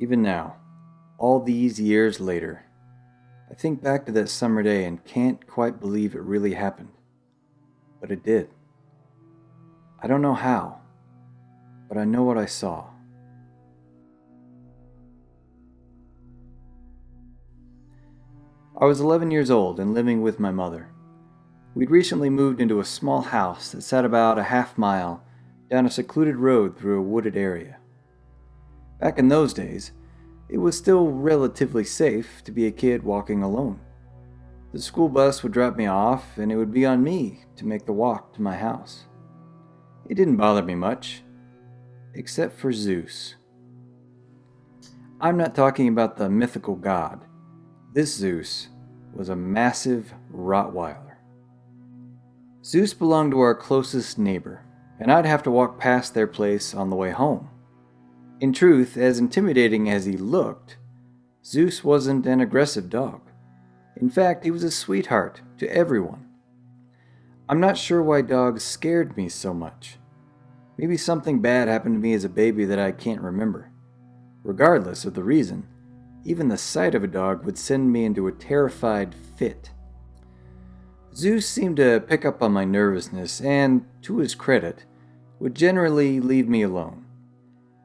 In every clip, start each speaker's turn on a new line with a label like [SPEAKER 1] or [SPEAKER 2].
[SPEAKER 1] Even now, all these years later, I think back to that summer day and can't quite believe it really happened. But it did. I don't know how, but I know what I saw. I was 11 years old and living with my mother. We'd recently moved into a small house that sat about a half mile down a secluded road through a wooded area. Back in those days, it was still relatively safe to be a kid walking alone. The school bus would drop me off, and it would be on me to make the walk to my house. It didn't bother me much, except for Zeus. I'm not talking about the mythical god. This Zeus was a massive Rottweiler. Zeus belonged to our closest neighbor, and I'd have to walk past their place on the way home. In truth, as intimidating as he looked, Zeus wasn't an aggressive dog. In fact, he was a sweetheart to everyone. I'm not sure why dogs scared me so much. Maybe something bad happened to me as a baby that I can't remember. Regardless of the reason, even the sight of a dog would send me into a terrified fit. Zeus seemed to pick up on my nervousness and, to his credit, would generally leave me alone.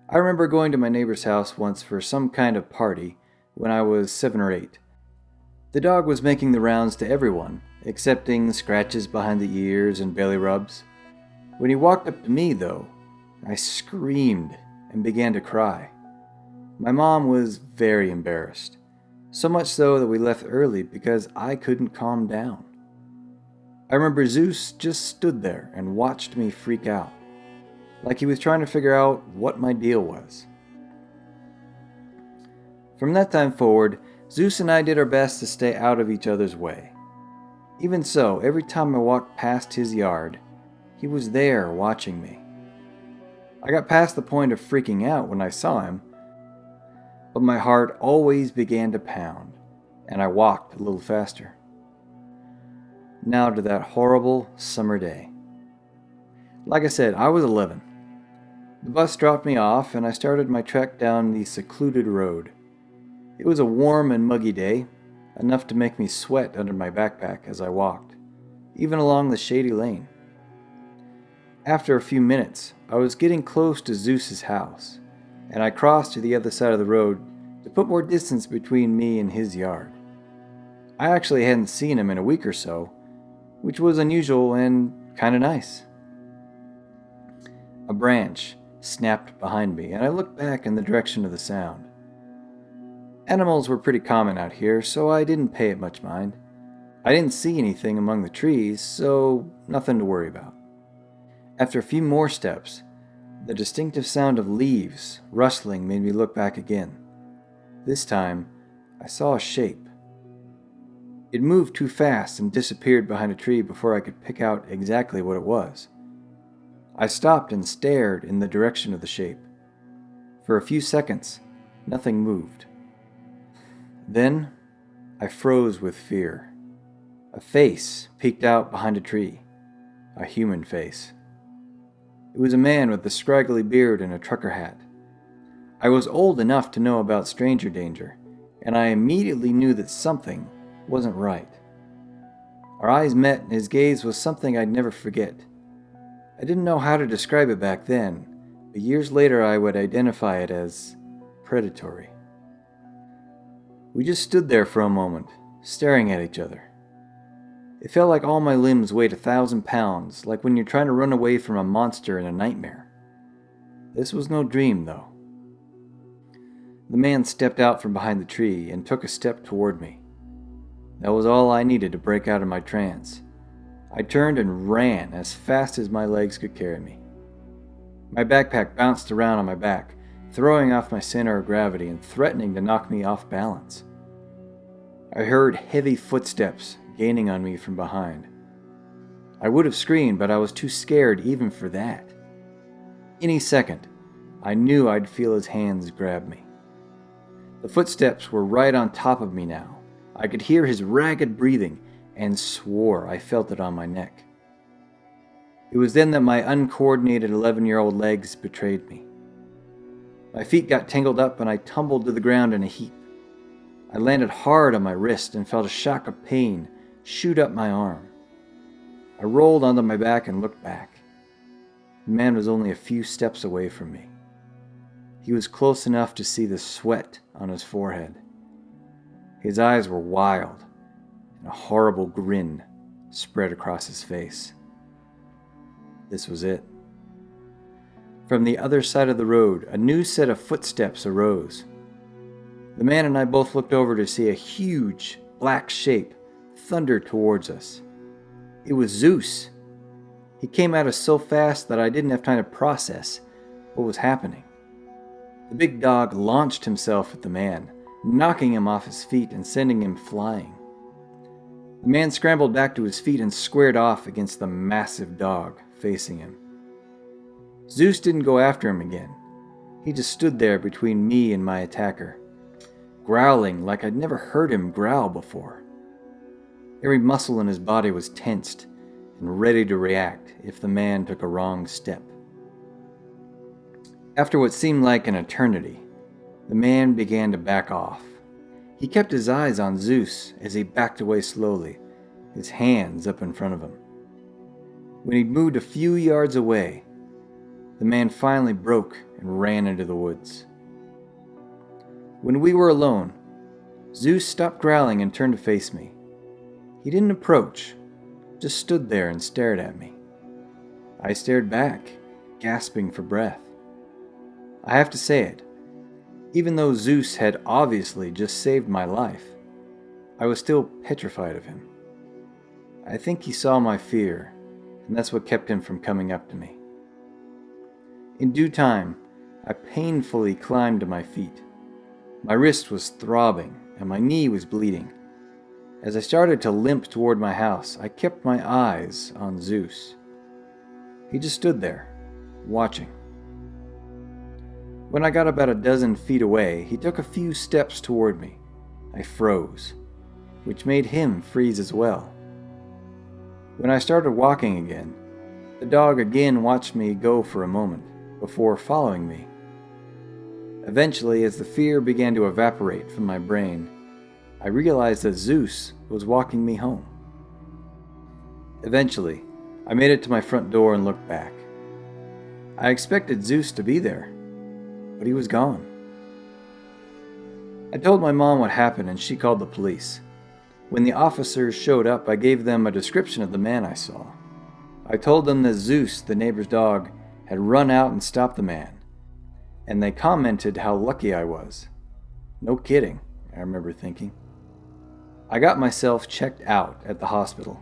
[SPEAKER 1] I remember going to my neighbor's house once for some kind of party when I was 7 or 8. The dog was making the rounds to everyone, accepting scratches behind the ears and belly rubs. When he walked up to me, though, I screamed and began to cry. My mom was very embarrassed, so much so that we left early because I couldn't calm down. I remember Zeus just stood there and watched me freak out, like he was trying to figure out what my deal was. From that time forward, Zeus and I did our best to stay out of each other's way. Even so, every time I walked past his yard, he was there watching me. I got past the point of freaking out when I saw him, but my heart always began to pound, and I walked a little faster. Now to that horrible summer day. Like I said, I was 11. The bus dropped me off, and I started my trek down the secluded road. It was a warm and muggy day, enough to make me sweat under my backpack as I walked, even along the shady lane. After a few minutes, I was getting close to Zeus's house, and I crossed to the other side of the road to put more distance between me and his yard. I actually hadn't seen him in a week or so, which was unusual and kinda nice. A branch snapped behind me, and I looked back in the direction of the sound. Animals were pretty common out here, so I didn't pay it much mind. I didn't see anything among the trees, so nothing to worry about. After a few more steps, the distinctive sound of leaves rustling made me look back again. This time, I saw a shape. It moved too fast and disappeared behind a tree before I could pick out exactly what it was. I stopped and stared in the direction of the shape. For a few seconds, nothing moved. Then, I froze with fear. A face peeked out behind a tree. A human face. It was a man with a scraggly beard and a trucker hat. I was old enough to know about stranger danger, and I immediately knew that something wasn't right. Our eyes met, and his gaze was something I'd never forget. I didn't know how to describe it back then, but years later I would identify it as predatory. We just stood there for a moment, staring at each other. It felt like all my limbs weighed 1,000 pounds, like when you're trying to run away from a monster in a nightmare. This was no dream, though. The man stepped out from behind the tree and took a step toward me. That was all I needed to break out of my trance. I turned and ran as fast as my legs could carry me. My backpack bounced around on my back, throwing off my center of gravity and threatening to knock me off balance. I heard heavy footsteps gaining on me from behind. I would have screamed, but I was too scared even for that. Any second, I knew I'd feel his hands grab me. The footsteps were right on top of me now. I could hear his ragged breathing and swore I felt it on my neck. It was then that my uncoordinated 11-year-old legs betrayed me. My feet got tangled up and I tumbled to the ground in a heap. I landed hard on my wrist and felt a shock of pain shoot up my arm. I rolled onto my back and looked back. The man was only a few steps away from me. He was close enough to see the sweat on his forehead. His eyes were wild, and a horrible grin spread across his face. This was it. From the other side of the road, a new set of footsteps arose. The man and I both looked over to see a huge, black shape thunder towards us. It was Zeus. He came at us so fast that I didn't have time to process what was happening. The big dog launched himself at the man, knocking him off his feet and sending him flying. The man scrambled back to his feet and squared off against the massive dog facing him. Zeus didn't go after him again. He just stood there between me and my attacker, growling like I'd never heard him growl before. Every muscle in his body was tensed and ready to react if the man took a wrong step. After what seemed like an eternity, the man began to back off. He kept his eyes on Zeus as he backed away slowly, his hands up in front of him. When he'd moved a few yards away, the man finally broke and ran into the woods. When we were alone, Zeus stopped growling and turned to face me. He didn't approach, just stood there and stared at me. I stared back, gasping for breath. I have to say it, even though Zeus had obviously just saved my life, I was still petrified of him. I think he saw my fear, and that's what kept him from coming up to me. In due time, I painfully climbed to my feet. My wrist was throbbing, and my knee was bleeding. As I started to limp toward my house, I kept my eyes on Zeus. He just stood there, watching. When I got about a dozen feet away, he took a few steps toward me. I froze, which made him freeze as well. When I started walking again, the dog again watched me go for a moment before following me. Eventually, as the fear began to evaporate from my brain, I realized that Zeus was walking me home. Eventually, I made it to my front door and looked back. I expected Zeus to be there, but he was gone. I told my mom what happened and she called the police. When the officers showed up, I gave them a description of the man I saw. I told them that Zeus, the neighbor's dog, had run out and stopped the man, and they commented how lucky I was. No kidding, I remember thinking. I got myself checked out at the hospital.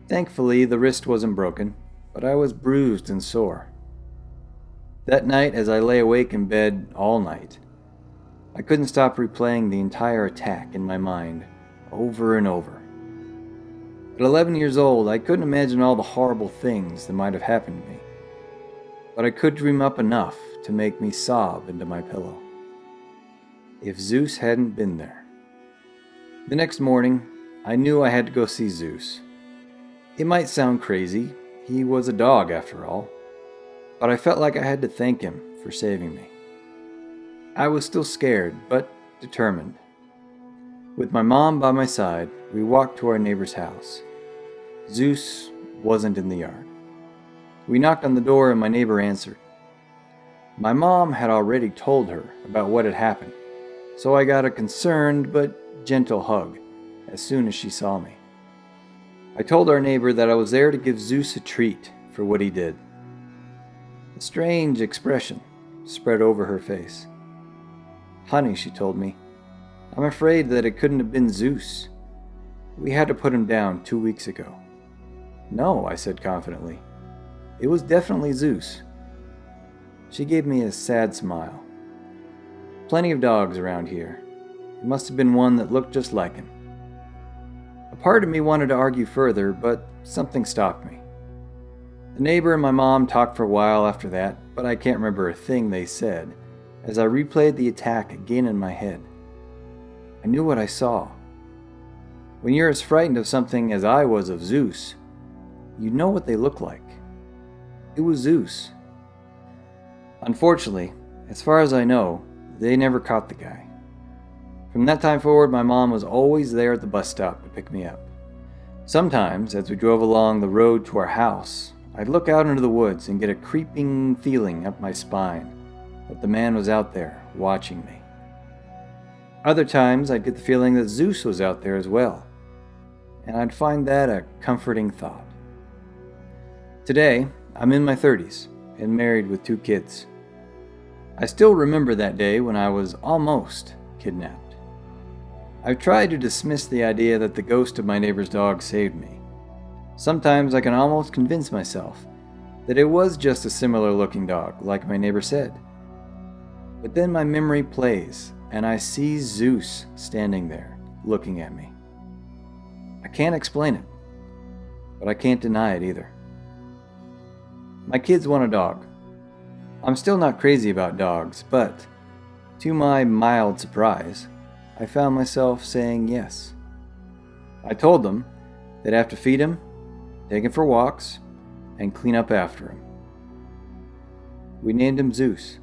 [SPEAKER 1] Thankfully, the wrist wasn't broken, but I was bruised and sore. That night, as I lay awake in bed all night, I couldn't stop replaying the entire attack in my mind over and over. At 11 years old, I couldn't imagine all the horrible things that might have happened to me, but I could dream up enough to make me sob into my pillow. If Zeus hadn't been there. The next morning, I knew I had to go see Zeus. It might sound crazy, he was a dog after all, but I felt like I had to thank him for saving me. I was still scared, but determined. With my mom by my side, we walked to our neighbor's house. Zeus wasn't in the yard. We knocked on the door and my neighbor answered. My mom had already told her about what had happened, so I got a concerned but gentle hug as soon as she saw me. I told our neighbor that I was there to give Zeus a treat for what he did. A strange expression spread over her face. Honey, she told me, I'm afraid that it couldn't have been Zeus. We had to put him down 2 weeks ago. No, I said confidently. It was definitely Zeus. She gave me a sad smile. Plenty of dogs around here. It must have been one that looked just like him. A part of me wanted to argue further, but something stopped me. The neighbor and my mom talked for a while after that, but I can't remember a thing they said as I replayed the attack again in my head. I knew what I saw. When you're as frightened of something as I was of Zeus, you know what they look like. It was Zeus. Unfortunately, As far as I know, they never caught the guy. From that time forward, my mom was always there at the bus stop to pick me up. Sometimes, as we drove along the road to our house, I'd look out into the woods and get a creeping feeling up my spine that the man was out there watching me. Other times, I'd get the feeling that Zeus was out there as well, and I'd find that a comforting thought. Today, I'm in my 30s and married with 2 kids. I still remember that day when I was almost kidnapped. I've tried to dismiss the idea that the ghost of my neighbor's dog saved me. Sometimes I can almost convince myself that it was just a similar looking dog, like my neighbor said. But then my memory plays, and I see Zeus standing there, looking at me. I can't explain it, but I can't deny it either. My kids want a dog. I'm still not crazy about dogs, but to my mild surprise, I found myself saying yes. I told them they'd have to feed him, take him for walks, and clean up after him. We named him Zeus.